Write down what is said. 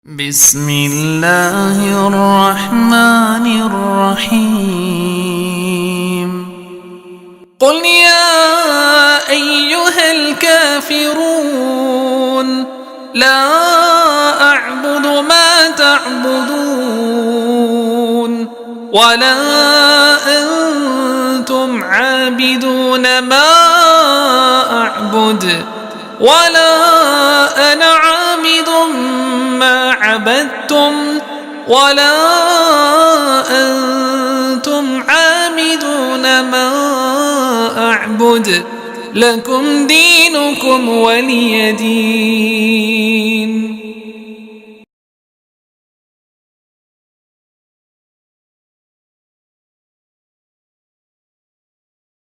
بسم الله الرحمن الرحيم قل يا أيها الكافرون لا أعبد ما تعبدون ولا أنتم عابدون ما أعبد ولا أنا عابد ما عبدتم ولا أنتم عابدون ما أعبد لكم دينكم ولي دين.